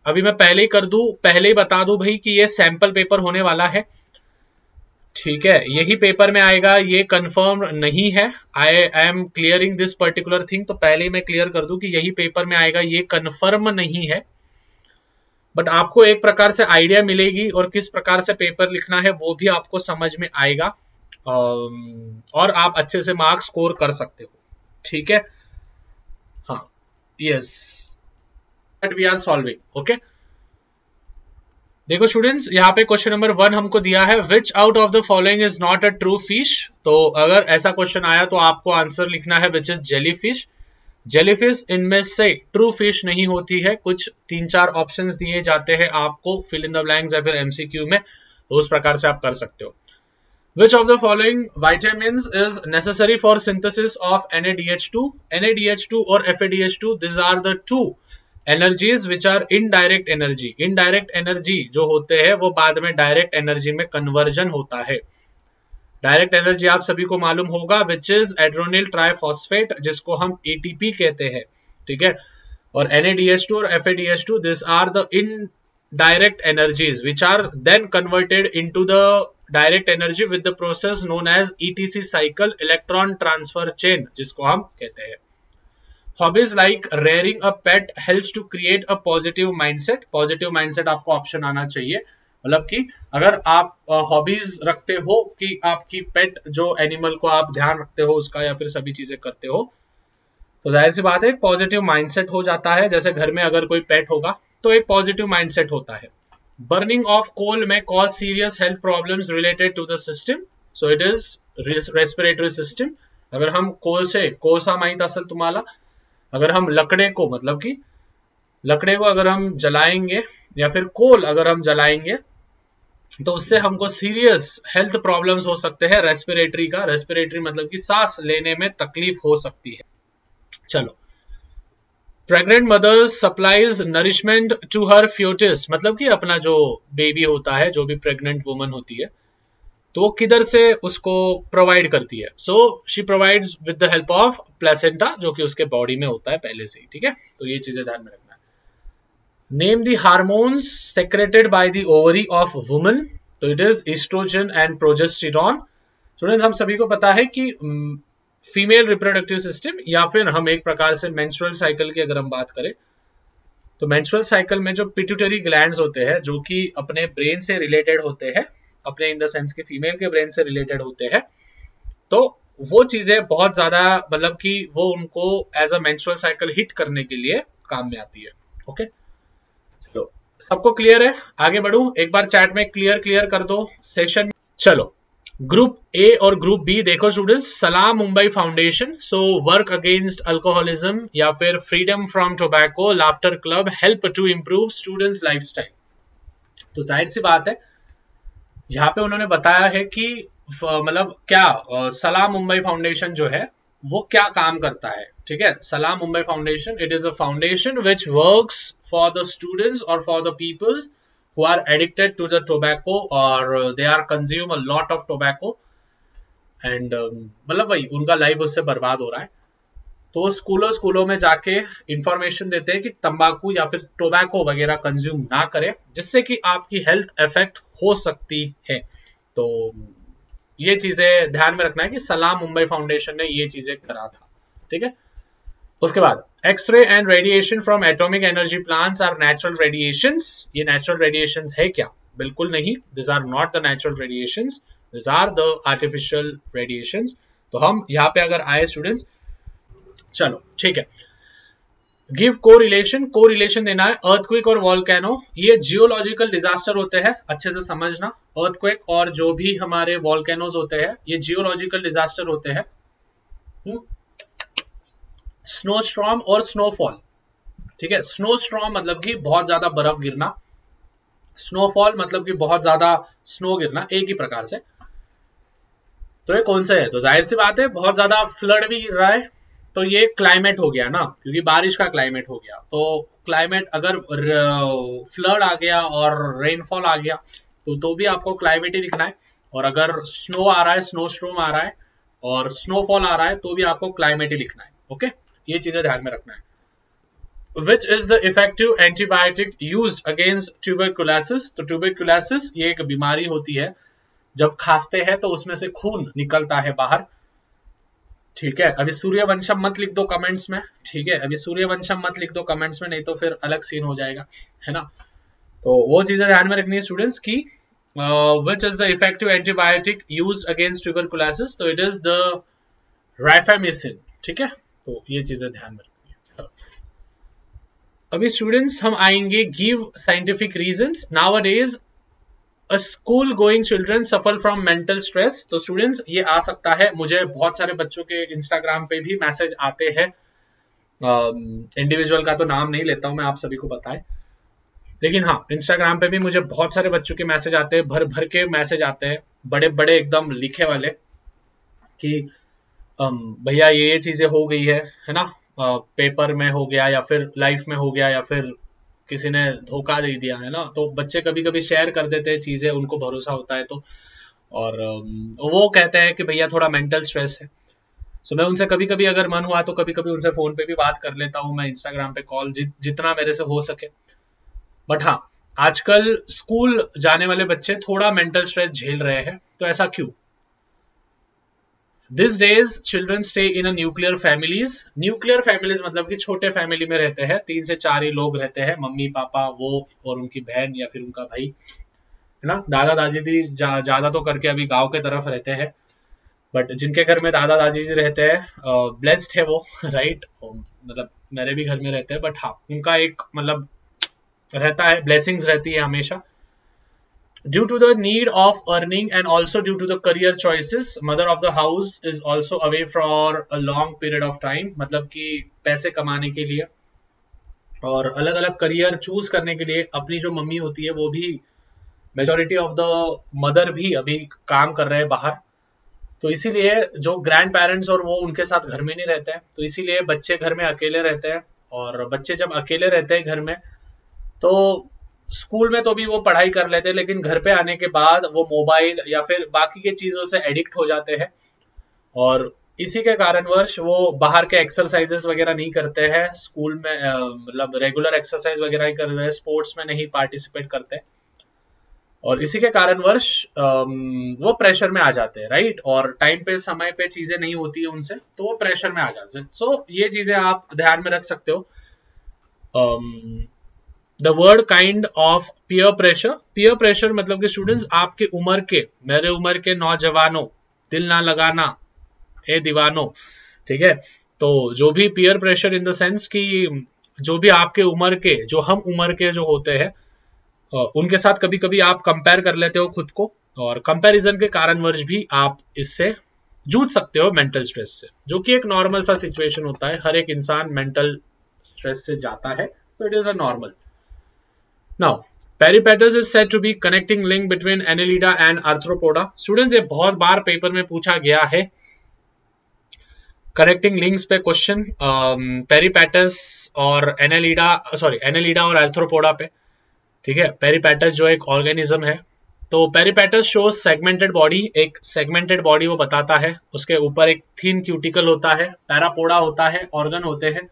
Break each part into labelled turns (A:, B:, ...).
A: अभी मैं पहले ही कर दूं, पहले ही बता दूं भाई कि ये सैंपल पेपर होने वाला है, ठीक है, यही पेपर में आएगा, ये कंफर्म नहीं है। I am clearing this particular thing, तो पहले ही मैं क्लियर कर दूं कि यही पेपर में आएगा, ये कंफर्म नहीं है, बट आपको एक प्रकार से आइडिया मिलेगी और किस प्रकार से पेपर लिखना है वो भी आपको समझ में आएगा, और आप अच्छे से मार्क्स स्कोर कर सकते हो, ठीक है। हाँ, yes, but we are solving, okay. देखो स्टूडेंट्स, यहाँ पे क्वेश्चन नंबर 1 हमको दिया है, which out of the following is not a true fish. तो अगर ऐसा क्वेश्चन आया तो आपको आंसर लिखना है विच इज जेलीफिश। जेलीफिश इनमें से ट्रू फिश नहीं होती है, कुछ 3-4 ऑप्शंस दिए जाते हैं आपको फिल इन द ब्लैंक्स या फिर एमसीक्यू में, तो उस प्रकार से आप कर सकते हो। Which of the following vitamins is necessary for synthesis of NADH2? NADH2 और FADH2, these are the two energies which are indirect energy. Indirect energy जो होते हैं वो बाद में direct energy में conversion होता है। Direct energy आप सभी को मालूम होगा, which is adrenyl triphosphate, जिसको हम ATP कहते हैं, ठीक है। और NADH2 और FADH2, these are the indirect energies which are then converted into the direct energy with the process known as ETC cycle, electron transfer chain, जिसको हम कहते हैं। Hobbies like rearing a pet helps to create a positive mindset. Positive mindset आपको option आना चाहिए, मतलब कि अगर आप हॉबीज रखते हो कि आपकी पेट जो एनिमल को आप ध्यान रखते हो उसका या फिर सभी चीजें करते हो, तो जाहिर सी बात है एक पॉजिटिव माइंडसेट हो जाता है। जैसे घर में अगर कोई पेट होगा तो एक पॉजिटिव माइंडसेट होता है। बर्निंग ऑफ कोल में cause serious health problems related to the system, so it is respiratory system. अगर हम कोल से, कोळसा माहित असेल तुम्हाला, अगर हम लकड़े को, मतलब कि लकड़े को अगर हम जलाएंगे या फिर कोल अगर हम जलाएंगे तो उससे हमको सीरियस हेल्थ प्रॉब्लम्स हो सकते हैं रेस्पिरेटरी का। रेस्पिरेटरी मतलब कि सांस लेने में तकलीफ हो सकती है। चलो, pregnant mothers supplies nourishment to her foetus, मतलब कि अपना जो बेबी होता है, जो भी प्रेग्नेंट वुमन होती है, तो वो किधर से उसको प्रोवाइड करती है। So she provides with the help of placenta, जो कि उसके बॉडी में होता है पहले से ही, ठीक है। तो ये चीजें ध्यान में रखना है। Name the hormones secreted by the ovary of woman, तो it is estrogen and progesterone. Students, हम सभी को पता है कि फीमेल रिप्रोडक्टिव सिस्टम या फिर हम एक प्रकार से मेंस्ट्रुअल साइकिल की अगर हम बात करें तो मेंस्ट्रुअल साइकिल में जो पिट्यूटरी ग्लैंड्स होते हैं जो कि अपने ब्रेन से रिलेटेड होते हैं, अपने इन द सेंस कि फीमेल के ब्रेन से रिलेटेड होते हैं, तो वो चीजें बहुत ज्यादा, मतलब कि वो उनको as a menstrual cycle hit करने के लिए काम में आती है, ओके। चलो, सबको क्लियर है? आगे बढ़ूं, एक बार चैट में क्लियर कर दो सेशन। चलो, ग्रुप ए और ग्रुप बी देखो students, Salaam Mumbai foundation, so work against alcoholism या फिर freedom from tobacco, laughter club, help to improve students lifestyle. तो जाहिर सी बात है यहाँ पे उन्होंने बताया है कि मतलब क्या सलाम मुंबई फाउंडेशन जो है वो क्या काम करता है, ठीक है। Salaam Mumbai foundation, it is a foundation which works for the students और for the peoples who are addicted to the tobacco or they are consume a lot of tobacco and मतलब वही उनका लाइफ उससे बर्बाद हो रहा है। तो स्कूलों में जाके इंफॉर्मेशन देते हैं कि तंबाकू या फिर टोबैको वगैरह कंज्यूम ना करें, जिससे कि आपकी हेल्थ इफेक्ट हो सकती है। तो ये चीजें ध्यान में रखना है कि सलाम मुंबई फाउंडेशन ने ये चीजें करा था, ठीक है। उसके बाद X ray and radiation from atomic energy plants are natural radiations. ये नेचुरल रेडिएशंस है क्या? बिल्कुल नहीं, this are not the natural radiations, this are the artificial radiations. तो हम यहाँ पे अगर आए स्टूडेंट्स, चलो ठीक है, गिव कोरिलेशन देना है। अर्थक्वेक और वॉल्केनो ये जियोलॉजिकल डिजास्टर होते हैं, अच्छे से समझना। अर्थक्वेक और जो भी हमारे वॉल्केनोज होते हैं ये जियोलॉजिकल डिजास्टर होते हैं। स्नोस्टॉर्म और स्नोफॉल, ठीक है। स्नोस्टॉर्म मतलब कि बहुत ज्यादा बर्फ गिरना, स्नोफॉल मतलब कि बहुत ज्यादा स्नो गिरना, एक ही प्रकार से। तो ये कौन सा है? तो जाहिर सी बात है बहुत ज्यादा फ्लड भी गिर रहा है, तो ये क्लाइमेट हो गया ना, क्योंकि बारिश का क्लाइमेट हो गया। तो क्लाइमेट अगर फ्लड आ गया और रेनफॉल आ गया तो भी आपको क्लाइमेट ही लिखना है। और अगर स्नो आ रहा है, स्नो स्टॉर्म आ रहा है और स्नोफॉल आ रहा है तो भी आपको क्लाइमेट ही लिखना है, ओके। ये चीजें ध्यान में रखना है। Which is the effective antibiotic used against tuberculosis. तो ट्यूबरकुलोसिस ये एक बीमारी होती है, जब खांसते हैं तो उसमें से खून निकलता है बाहर। ठीक है, अभी सूर्यवंशम मत लिख दो कमेंट्स में, ठीक है, अभी सूर्यवंशम मत लिख दो कमेंट्स में, नहीं तो फिर अलग सीन हो जाएगा, है ना। तो वो चीजें ध्यान में रखनी है स्टूडेंट्स की। Which is the effective antibiotic used against tuberculosis, तो इट इज द राइफामिसिन। ठीक है, तो ये चीजें ध्यान में रखनी है। अभी स्टूडेंट्स हम आएंगे give scientific reasons. Nowadays A school going children suffer from mental stress। तो स्टूडेंट्स ये आ सकता है, मुझे बहुत सारे बच्चों के इंस्टाग्राम पे भी मैसेज आते हैं, इंडिविजुअल का तो नाम नहीं लेता हूं मैं, आप सभी को पता है, लेकिन हाँ इंस्टाग्राम पे भी मुझे बहुत सारे बच्चों के मैसेज आते हैं, भर भर के मैसेज आते हैं, बड़े बड़े एकदम लिखे वाले कि भैया ये चीजें हो गई है ना, पेपर में हो गया या फिर लाइफ में हो गया या फिर किसी ने धोखा दे दिया, है ना। तो बच्चे कभी कभी शेयर कर देते हैं चीजें, उनको भरोसा होता है तो, और वो कहते हैं कि भैया थोड़ा मेंटल स्ट्रेस है। सो मैं उनसे कभी कभी अगर मन हुआ तो कभी कभी उनसे फोन पे भी बात कर लेता हूँ मैं, इंस्टाग्राम पे कॉल, जितना मेरे से हो सके। बट हाँ, आजकल स्कूल जाने वाले बच्चे थोड़ा मेंटल स्ट्रेस झेल रहे हैं, तो ऐसा क्यों? This days children stay in nuclear families. Nuclear families मतलब कि छोटे फैमिली में रहते हैं, 3 से 4 ही लोग रहते हैं, मम्मी पापा वो और उनकी बहन या फिर उनका भाई, है ना। दादा दादी ज्यादा तो करके अभी गांव के तरफ रहते हैं, बट जिनके घर में दादा दादी जी रहते हैं ब्लेस्ड है वो, राइट। मतलब मेरे भी घर में रहते हैं, बट हाँ उनका एक मतलब रहता है, ब्लेसिंग्स रहती है हमेशा। Due to the need of earning and also due to the career choices, mother of the house is also away for a long period of time। मतलब कि पैसे कमाने के लिए और अलग अलग करियर चूज करने के लिए अपनी जो मम्मी होती है वो भी, मेजोरिटी ऑफ द मदर भी अभी काम कर रहे हैं बाहर, तो इसीलिए जो ग्रैंड पेरेंट्स और वो उनके साथ घर में नहीं रहते हैं, तो इसीलिए बच्चे घर में अकेले रहते हैं। और बच्चे जब अकेले रहते हैं घर में, तो स्कूल में तो भी वो पढ़ाई कर लेते हैं, लेकिन घर पे आने के बाद वो मोबाइल या फिर बाकी के चीजों से एडिक्ट हो जाते हैं, और इसी के कारणवश वो बाहर के एक्सरसाइजेस वगैरह नहीं करते हैं स्कूल में, मतलब रेगुलर एक्सरसाइज वगैरह नहीं करते हैं, स्पोर्ट्स में नहीं पार्टिसिपेट करते, और इसी के कारणवश वो प्रेशर में आ जाते हैं, राइट। और टाइम पे समय पे चीजें नहीं होती है उनसे, तो वो प्रेशर में आ जाते हैं। सो ये चीजें आप ध्यान में रख सकते हो। The word kind of peer pressure. Peer pressure मतलब कि स्टूडेंट्स आपके उम्र के, मेरे उम्र के नौजवानों, दिल ना लगाना ए दीवानो, ठीक है। तो जो भी peer pressure in the sense कि जो भी आपके उम्र के, जो हम उम्र के जो होते हैं, उनके साथ कभी कभी आप कंपेयर कर लेते हो खुद को, और कंपैरिजन के कारणवश भी आप इससे जूझ सकते हो मेंटल स्ट्रेस से, जो कि एक नॉर्मल सा सिचुएशन होता है, हर एक इंसान मेंटल स्ट्रेस से जाता है, तो it is a normal. Now, peripatus is said to be connecting link between Annelida and Arthropoda। Students, ये बहुत बार पेपर में पूछा गया है कनेक्टिंग लिंक्स पे क्वेश्चन, पेरिपेटस और एनेलिडा और आर्थ्रोपोडा पे, ठीक है। पेरिपेटस जो एक ऑर्गेनिज्म है, तो पेरिपेटस शोज सेगमेंटेड बॉडी, एक सेगमेंटेड बॉडी वो बताता है, उसके ऊपर एक थिन क्यूटिकल होता है, पैरापोडा होता है, ऑर्गन होते हैं।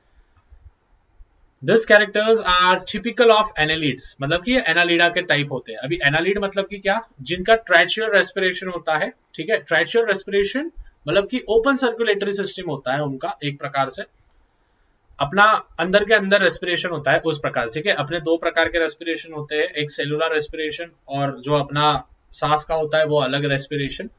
A: This characters are typical of annelids, मतलब कि एनालिडा के टाइप होते हैं। अभी एनालिड मतलब कि क्या, जिनका ट्रैचुअल रेस्पिरेशन होता है, ठीक है। ट्रैचुअल रेस्पिरेशन मतलब कि ओपन सर्कुलेटरी सिस्टम होता है उनका, एक प्रकार से अपना अंदर के अंदर रेस्पिरेशन होता है उस प्रकार से, ठीक है। अपने 2 प्रकार के रेस्पिरेशन होते हैं, एक सेलुलर रेस्पिरेशन और जो अपना सांस का होता है वो अलग रेस्पिरेशन।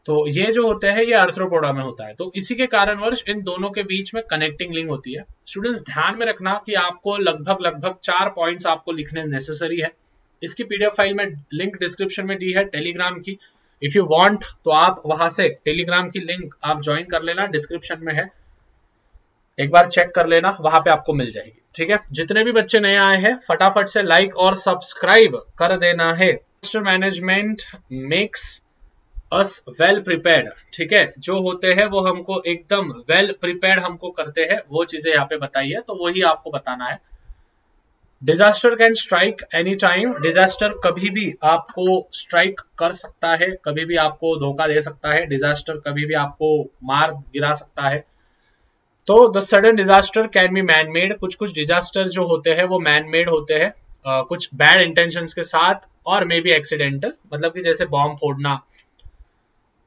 A: तो ये जो होते हैं ये आर्थ्रोपोडा में होता है, तो इसी के कारणवश इन दोनों के बीच में कनेक्टिंग लिंक होती है। स्टूडेंट्स ध्यान में रखना कि आपको लगभग 4 पॉइंट्स आपको लिखने नेसेसरी है। इसकी पीडीएफ फाइल में लिंक डिस्क्रिप्शन में दी है टेलीग्राम की, इफ यू वांट तो आप वहां से टेलीग्राम की लिंक आप ज्वाइन कर लेना, डिस्क्रिप्शन में है, एक बार चेक कर लेना, वहां पे आपको मिल जाएगी, ठीक है। जितने भी बच्चे नए आए हैं फटाफट से लाइक और सब्सक्राइब कर देना है। Management makes us well prepared, ठीक है। जो होते हैं वो हमको एकदम वेल प्रिपेयर्ड हमको करते हैं, वो चीजें यहाँ पे बताई है, तो वही आपको बताना है। Disaster can strike any time. Disaster कभी भी आपको स्ट्राइक कर सकता है, कभी भी आपको धोखा दे सकता है, डिजास्टर कभी भी आपको मार गिरा सकता है। तो the sudden disaster can be man made, कुछ कुछ डिजास्टर जो होते हैं वो मैन मेड होते हैं, कुछ बैड इंटेंशंस के साथ, और मे बी एक्सीडेंटल, मतलब कि जैसे बॉम्ब फोड़ना,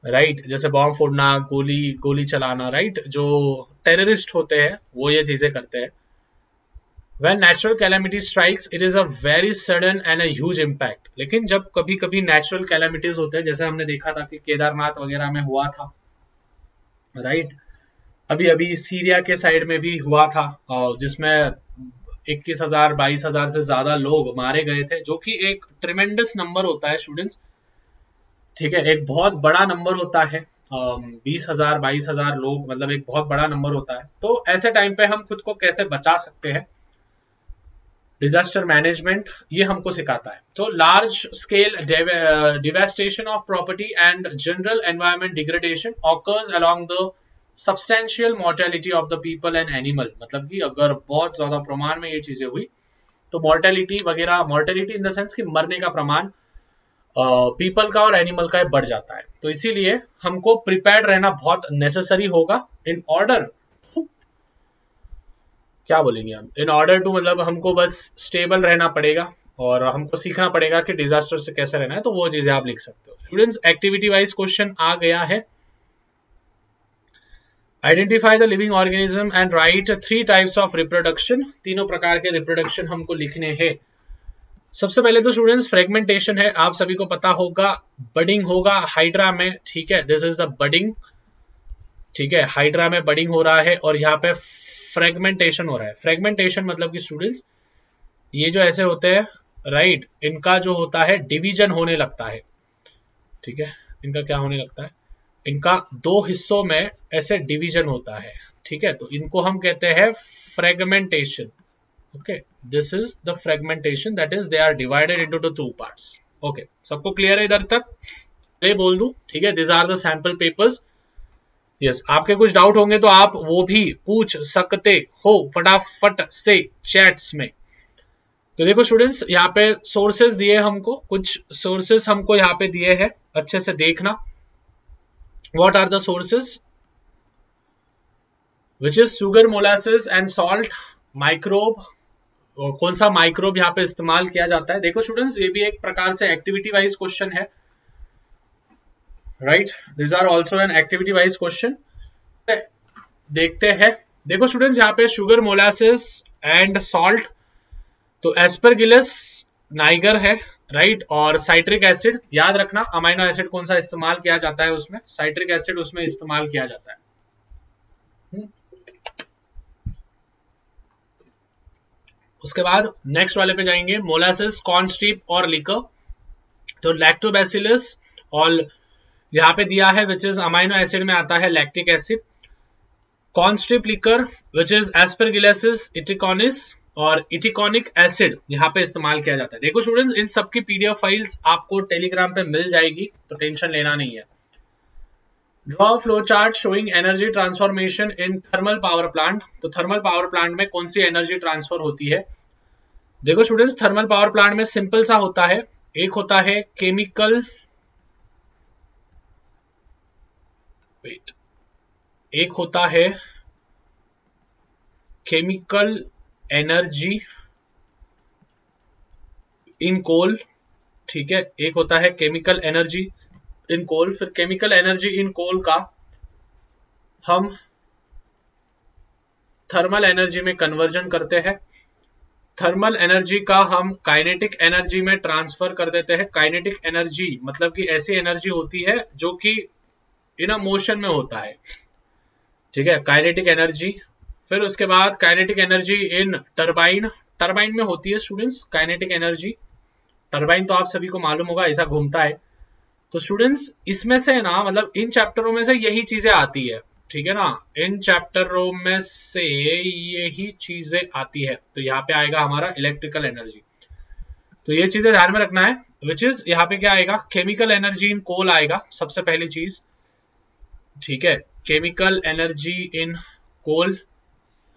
A: राइट, जैसे बॉम्ब फोड़ना, गोली गोली चलाना, राइट, जो टेररिस्ट होते हैं वो ये चीजें करते हैं। When natural calamity strikes, it is a very sudden and a huge impact. लेकिन जब कभी कभी नेचुरल कैलेमिटीज होते हैं, जैसे हमने देखा था कि केदारनाथ वगैरह में हुआ था, राइट, अभी अभी सीरिया के साइड में भी हुआ था, जिसमें 21,000 22,000 से ज्यादा लोग मारे गए थे, जो कि एक ट्रिमेंडस नंबर होता है स्टूडेंट्स, ठीक है, एक बहुत बड़ा नंबर होता है। 20,000 22,000 लोग, मतलब एक बहुत बड़ा नंबर होता है। तो ऐसे टाइम पे हम खुद को कैसे बचा सकते हैं, डिजास्टर मैनेजमेंट ये हमको सिखाता है। तो large scale devastation of property and general environment degradation occurs along the substantial mortality of the people and animal, मतलब कि अगर बहुत ज्यादा प्रमाण में ये चीजें हुई तो मॉर्टेलिटी वगैरह, मॉर्टेलिटी इन द सेंस कि मरने का प्रमाण पीपल का और एनिमल का बढ़ जाता है। तो इसीलिए हमको प्रिपेयर्ड रहना बहुत नेसेसरी होगा इन ऑर्डर, क्या बोलेंगे हम, इन ऑर्डर टू, मतलब हमको बस स्टेबल रहना पड़ेगा और हमको सीखना पड़ेगा कि डिजास्टर से कैसे रहना है। तो वो चीजें आप लिख सकते हो। स्टूडेंट्स, एक्टिविटी वाइज क्वेश्चन आ गया है। Identify the living organism and right 3 types of reproduction, तीनों प्रकार के रिप्रोडक्शन हमको लिखने हैं। सबसे पहले तो स्टूडेंट्स फ्रेगमेंटेशन है, आप सभी को पता होगा, बडिंग होगा हाइड्रा में, ठीक है, दिस इज द बडिंग, ठीक है, हाइड्रा में बडिंग हो रहा है और यहाँ पे फ्रेगमेंटेशन हो रहा है। फ्रेगमेंटेशन मतलब कि स्टूडेंट्स ये जो ऐसे होते हैं, राइट, इनका जो होता है डिवीजन होने लगता है, ठीक है, इनका क्या होने लगता है, इनका 2 हिस्सों में ऐसे डिवीजन होता है, ठीक है, तो इनको हम कहते हैं fragmentation. Okay, this is the fragmentation, that is they are divided into the 2 parts. Okay, सबको क्लियर है इधर तक? ये बोल दूं, ठीक है, this are the sample papers. Yes, आपके कुछ डाउट होंगे तो आप वो भी पूछ सकते हो फटाफट से चैट्स में। तो देखो स्टूडेंट्स, यहाँ पे सोर्सेज दिए हमको, कुछ सोर्सेज हमको यहाँ पे दिए हैं, अच्छे से देखना। What are the sources? Which is sugar, molasses and salt, microbe, कौन सा माइक्रोब यहाँ पे इस्तेमाल किया जाता है। देखो स्टूडेंट्स, ये भी एक प्रकार से एक्टिविटी वाइज क्वेश्चन है, right, this are also an activity wise question. देखते हैं, देखो स्टूडेंट्स, यहाँ पे शुगर, मोलासेस एंड सॉल्ट, तो एस्परगिलस नाइगर है, राइट, और साइट्रिक एसिड, याद रखना अमाइनो एसिड कौन सा इस्तेमाल किया जाता है उसमें, साइट्रिक एसिड उसमें इस्तेमाल किया जाता है। उसके बाद नेक्स्ट वाले पे जाएंगे, मोलासेस, कॉर्न स्टीप और लिकर, तो लैक्टोबैसिलस, और यहाँ पे दिया है विच इज अमाइनो एसिड में आता है lactic acid, corn steep liquor which is aspergillosis itaconicus, और इटिकॉनिक एसिड यहाँ पे इस्तेमाल किया जाता है। देखो स्टूडेंट्स, इन सबकी पीडीएफ फाइल्स आपको टेलीग्राम पे मिल जाएगी, तो टेंशन लेना नहीं है। Draw flow chart showing energy transformation in thermal power plant, तो थर्मल पावर प्लांट में कौन सी एनर्जी ट्रांसफर होती है। देखो स्टूडेंट्स, थर्मल पावर प्लांट में सिंपल सा होता है, एक होता है केमिकल, वेट, एक होता है केमिकल एनर्जी इन कोल, ठीक है, एक होता है केमिकल एनर्जी इन कोल, फिर केमिकल एनर्जी इन कोल का हम थर्मल एनर्जी में कन्वर्जन करते हैं, थर्मल एनर्जी का हम काइनेटिक एनर्जी में ट्रांसफर कर देते हैं। काइनेटिक एनर्जी मतलब कि ऐसी एनर्जी होती है जो कि इन अ मोशन में होता है, ठीक है, काइनेटिक एनर्जी। फिर उसके बाद kinetic energy in turbine, turbine में होती है स्टूडेंट्स काइनेटिक एनर्जी, टरबाइन तो आप सभी को मालूम होगा ऐसा घूमता है। तो स्टूडेंट्स इसमें से ना, मतलब इन चैप्टरों में से यही चीजें आती है, ठीक है ना, इन चैप्टरों में से यही चीजें आती है। तो यहाँ पे आएगा हमारा इलेक्ट्रिकल एनर्जी, तो ये चीजें ध्यान में रखना है, विच इज यहाँ पे क्या आएगा, केमिकल एनर्जी इन कोल आएगा सबसे पहली चीज, ठीक है, केमिकल एनर्जी इन कोल,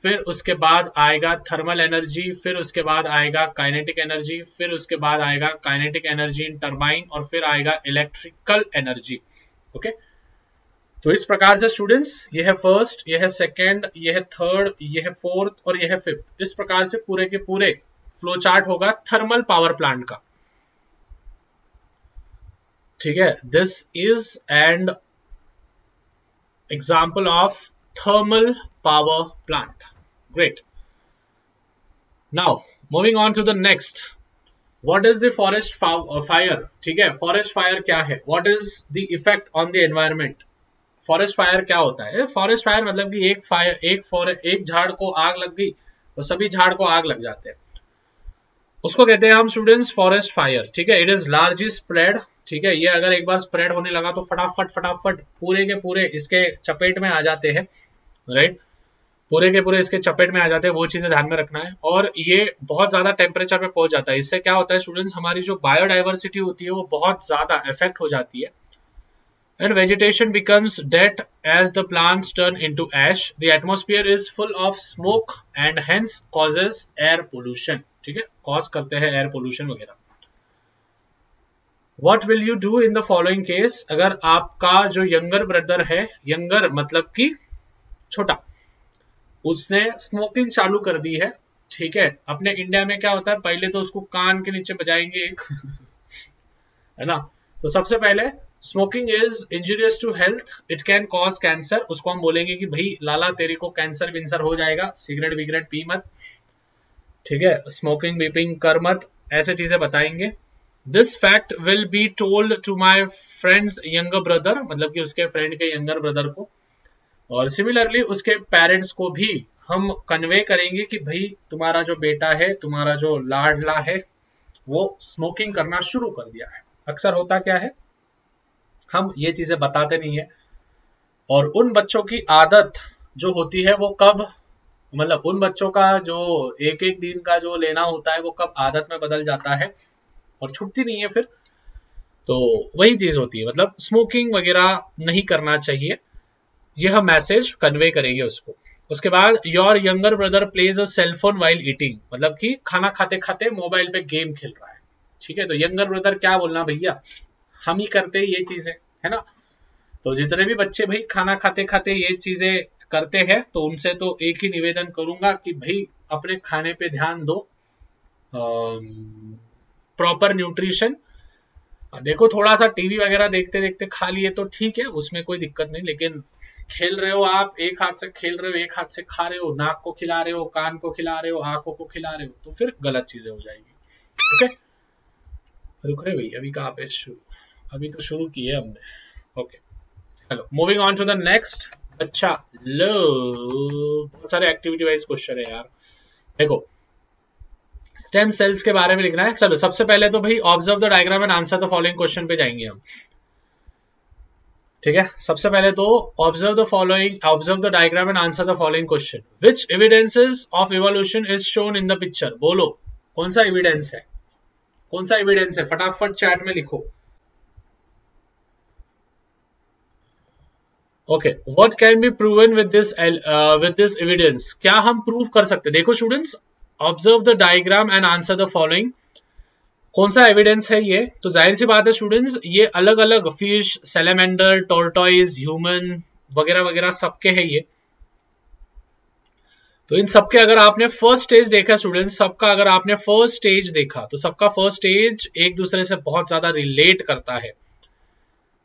A: फिर उसके बाद आएगा थर्मल एनर्जी, फिर उसके बाद आएगा काइनेटिक एनर्जी, फिर उसके बाद आएगा काइनेटिक एनर्जी इन टरबाइन, और फिर आएगा इलेक्ट्रिकल एनर्जी। ओके, तो इस प्रकार से स्टूडेंट्स ये है फर्स्ट, ये है सेकेंड, ये है थर्ड, ये है फोर्थ और ये है फिफ्थ। इस प्रकार से पूरे के पूरे फ्लो चार्ट होगा थर्मल पावर प्लांट का। ठीक है, this is and example of thermal power plant. Great. Now moving on to the next, what is the forest fire. ठीक है, फॉरेस्ट फायर क्या है, what is the effect on the environment. Forest fire क्या होता है? Forest fire मतलब कि एक झाड़ को आग लग गई तो सभी झाड़ को आग लग जाते हैं, उसको कहते हैं हम स्टूडेंट्स फॉरेस्ट फायर। ठीक है, इट इज लार्जली स्प्रेड। ठीक है, ये अगर एक बार स्प्रेड होने लगा तो फटाफट फटाफट पूरे के पूरे इसके चपेट में आ जाते हैं, राइट, पूरे के पूरे इसके चपेट में आ जाते हैं, वो चीजें ध्यान में रखना है। और ये बहुत ज्यादा टेम्परेचर पे पहुंच जाता है। इससे क्या होता है स्टूडेंट्स, हमारी जो बायोडाइवर्सिटी होती है वो बहुत ज्यादा इफेक्ट हो जाती है, and vegetation becomes dead as the plants turn into ash. The atmosphere is full of smoke and hence causes air pollution. ठीक है, कॉज करते हैं एयर पोल्यूशन वगैरह। What will you do in the following case? अगर आपका जो younger brother है, younger मतलब कि छोटा, उसने स्मोकिंग चालू कर दी है। ठीक है, अपने इंडिया में क्या होता है, पहले तो उसको कान के नीचे बजाएंगे एक है ना। तो सबसे पहले smoking is injurious to health, it can cause cancer. उसको हम बोलेंगे कि भाई लाला तेरे को कैंसर विंसर हो जाएगा, सिगरेट विगरेट पी मत, ठीक है, स्मोकिंग बीपिंग कर मत, ऐसे चीजें बताएंगे। This fact will be told to my friends younger brother, मतलब कि उसके फ्रेंड के यंगर ब्रदर को, और सिमिलरली उसके पेरेंट्स को भी हम कन्वे करेंगे कि भाई तुम्हारा जो बेटा है, तुम्हारा जो लाडला है, वो स्मोकिंग करना शुरू कर दिया है। अक्सर होता क्या है, हम ये चीजें बताते नहीं है, और उन बच्चों की आदत जो होती है वो कब, मतलब उन बच्चों का जो एक एक दिन का जो लेना होता है वो कब आदत में बदल जाता है और छूटती नहीं है फिर। तो वही चीज होती है, मतलब स्मोकिंग वगैरह नहीं करना चाहिए, यह मैसेज कन्वे करेंगे उसको। उसके बाद your younger brother plays a cellphone while eating, मतलब कि खाना खाते खाते मोबाइल पे गेम खेल रहा है। ठीक है, तो यंगर ब्रदर क्या बोलना, भैया हम ही करते ये चीजें, है ना। तो जितने भी बच्चे भाई खाना खाते खाते ये चीजें करते हैं, तो उनसे तो एक ही निवेदन करूंगा कि भाई अपने खाने पे ध्यान दो, प्रॉपर न्यूट्रिशन। देखो थोड़ा सा टीवी वगैरह देखते देखते खा लिए तो ठीक है, उसमें कोई दिक्कत नहीं, लेकिन खेल रहे हो आप, एक हाथ से खेल रहे हो, एक हाथ से खा रहे हो, नाक को खिला रहे हो, कान को खिला रहे हो, आंखों को खिला रहे हो, तो फिर गलत चीजें हो जाएगी। ओके, रुक रहे भाई, अभी कहाँ पे शुरू, अभी तो शुरू किए हमने। ओके, चलो moving on to the next. अच्छा लो, बहुत सारे एक्टिविटी वाइज क्वेश्चन है यार। देखो स्टेम सेल्स के बारे में लिखना है। चलो सबसे पहले तो भाई observe the diagram and answer the following question पे जाएंगे हम। ठीक है, सबसे पहले तो observe the following, observe the diagram and answer the following question. Which evidences of evolution is shown in the picture. बोलो कौन सा एविडेंस है, कौन सा एविडेंस है, फटाफट चैट में लिखो। Okay, what can be proven with this evidence. क्या हम प्रूव कर सकते। देखो students, observe the diagram and answer the following, कौन सा एविडेंस है ये। तो जाहिर सी बात है स्टूडेंट्स, ये अलग अलग फिश, सैलेमेंडर, टॉर्टॉइज, ह्यूमन वगैरह वगैरह सबके है ये। तो इन सबके अगर आपने फर्स्ट स्टेज देखा स्टूडेंट्स, सबका अगर आपने फर्स्ट स्टेज देखा तो सबका फर्स्ट स्टेज एक दूसरे से बहुत ज्यादा रिलेट करता है।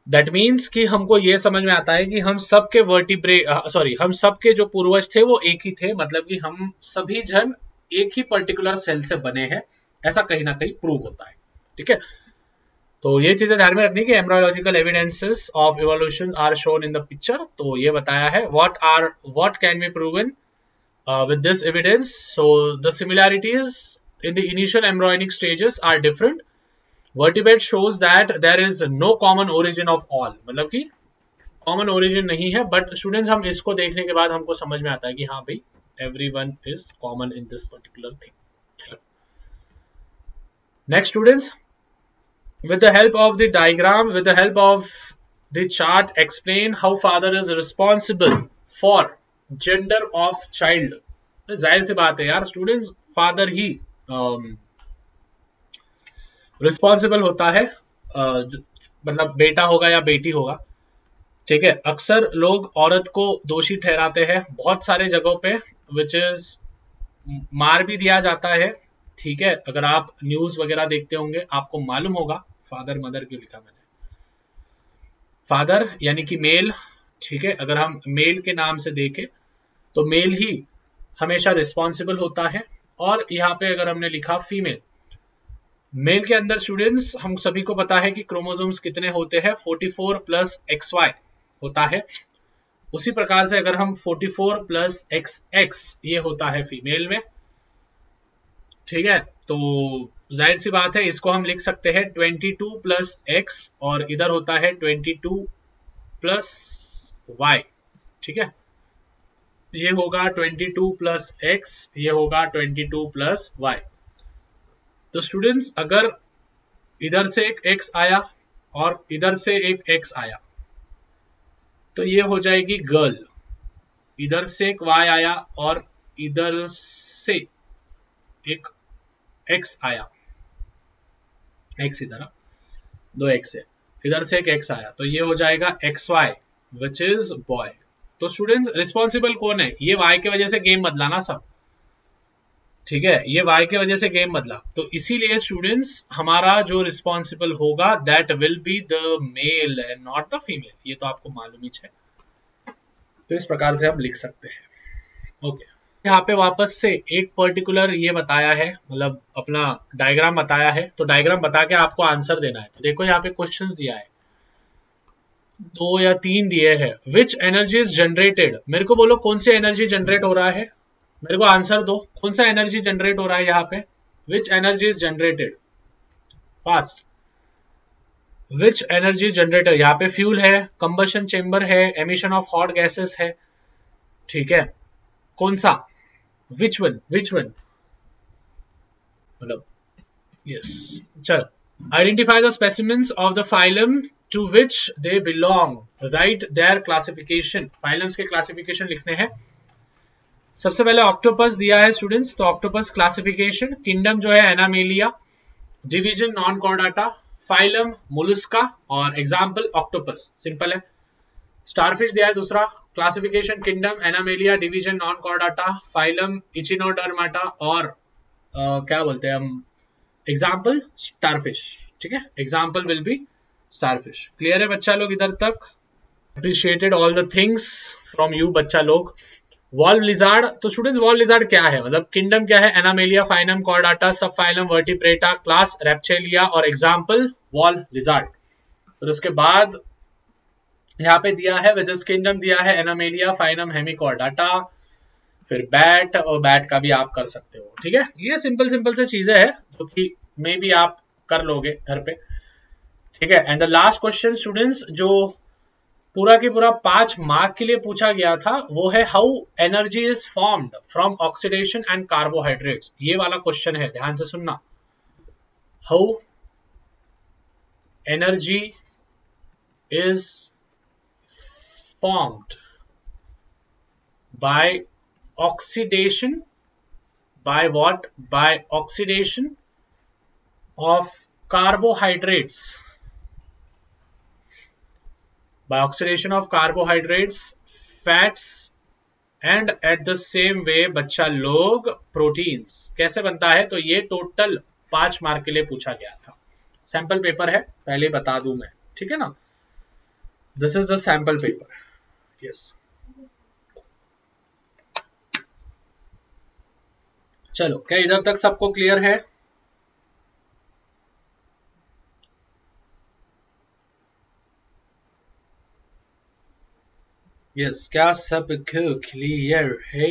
A: दैट मीन्स कि हमको ये समझ में आता है कि हम सबके हम सबके जो पूर्वज थे वो एक ही थे, मतलब कि हम सभी जन एक ही पर्टिकुलर सेल से बने हैं, ऐसा कहीं ना कहीं प्रूव होता है। ठीक है, तो ये चीजें ध्यान में रखनी कि embryological evidences of evolution are shown in the picture. तो ये बताया है what can be proven with this evidence. So the similarities in the initial embryonic stages are different. Vertebrate shows that there is no common origin of all, मतलब कि common origin नहीं है, but students हम इसको देखने के बाद हमको समझ में आता है कि हाँ भाई everyone is common in this particular thing. Next students, with the help of the diagram, with the help of the chart, explain how father is responsible for gender of child. जाहिर सी बात है यार स्टूडेंट्स, फादर ही responsible होता है, मतलब बेटा होगा या बेटी होगा, ठीक है, अक्सर लोग औरत को दोषी ठहराते हैं बहुत सारे जगहों पे, विच इज मार भी दिया जाता है। ठीक है, अगर आप न्यूज वगैरह देखते होंगे आपको मालूम होगा। फादर मदर क्यों लिखा मैंने, फादर यानी कि मेल। ठीक है, अगर हम मेल के नाम से देखें तो मेल ही हमेशा रिस्पॉन्सिबल होता है, और यहाँ पे अगर हमने लिखा फीमेल, मेल के अंदर स्टूडेंट्स हम सभी को पता है कि क्रोमोसोम्स कितने होते हैं, 44 प्लस XY होता है। उसी प्रकार से अगर हम 44 प्लस XX ये होता है फीमेल में। ठीक है, तो जाहिर सी बात है इसको हम लिख सकते हैं 22 प्लस X, और इधर होता है 22 प्लस Y। ठीक है, ये होगा 22 प्लस X, ये होगा 22 प्लस Y। तो स्टूडेंट्स अगर इधर से एक X आया और इधर से एक X आया तो ये हो जाएगी गर्ल। इधर से एक Y आया और इधर से एक X आया, X इधर, दो X है, इधर से एक X आया तो ये हो जाएगा XY विच इज बॉय। तो स्टूडेंट्स रिस्पॉन्सिबल कौन है, ये Y की वजह से गेम बदला ना सब। ठीक है, ये Y की वजह से गेम बदला, तो इसीलिए स्टूडेंट्स हमारा जो रिस्पॉन्सिबल होगा that will be the male and not the female, ये तो आपको मालूम ही है। तो इस प्रकार से हम लिख सकते हैं। ओके, यहाँ पे वापस से एक पर्टिकुलर ये बताया है, मतलब अपना डायग्राम बताया है, तो डायग्राम बता के आपको आंसर देना है। तो देखो यहाँ पे क्वेश्चन दिया है, 2 या 3 दिए हैं। विच एनर्जी इज जनरेटेड, मेरे को बोलो कौन सी एनर्जी जनरेट हो रहा है, मेरे को आंसर दो कौन सा एनर्जी जनरेट हो रहा है यहाँ पे। Which energy is generated, fast, which energy generator, यहाँ पे फ्यूल है, कंबशन चेंबर है, एमिशन ऑफ हॉट गैसेस है। ठीक है, कौन सा, विच वन, विच वन, मतलब यस। चलो, identify the specimens of the phylum to which they belong, right their classification, phylums के क्लासिफिकेशन लिखने हैं। सबसे पहले ऑक्टोपस दिया है स्टूडेंट्स, तो ऑक्टोपस क्लासिफिकेशन, किंगडम जो है animalia, division non chordata, phylum mollusca, और एग्जाम्पल ऑक्टोपस, सिंपल है। स्टारफिश दिया है दूसरा, classification kingdom animalia, division non chordata, phylum echinodermata, और क्या बोलते हैं हम, एग्जाम्पल स्टारफिश। ठीक है, example will be starfish. Clear है बच्चा लोग इधर तक? Appreciated all the things from you बच्चा लोग। वॉल लिजार्ड, तो स्टूडेंट्स वॉल लिजार्ड क्या है, मतलब किंगडम क्या है, एनामेलिया, फाइलम कॉर्डाटा, सब फाइलम वर्टिब्रेटा, क्लास रेप्टिलिया, और एग्जाम्पल वॉल लिजार्ड। फिर उसके बाद यहाँ पे दिया है विच इज किंगडम दिया है एनामेलिया, फाइलम हेमिकॉर्डाटा, फिर बैट, और बैट का भी आप कर सकते हो। ठीक है, ये सिंपल सिंपल से चीजें हैं जो कि मे बी आप कर लोगे घर पे। ठीक है, and the last question students जो पूरा के पूरा 5 मार्क के लिए पूछा गया था वो है how energy is formed from oxidation and carbohydrates. ये वाला क्वेश्चन है, ध्यान से सुनना। How energy is formed by oxidation, by what, by oxidation of carbohydrates, by oxidation of carbohydrates, fats and at the same way बच्चा लोग proteins. कैसे बनता है, तो ये टोटल 5 मार्क के लिए पूछा गया था। सैंपल पेपर है, पहले बता दूं मैं, ठीक है ना, this is the sample paper. Yes, चलो क्या इधर तक सबको क्लियर है? यस, क्या सबको क्लियर है?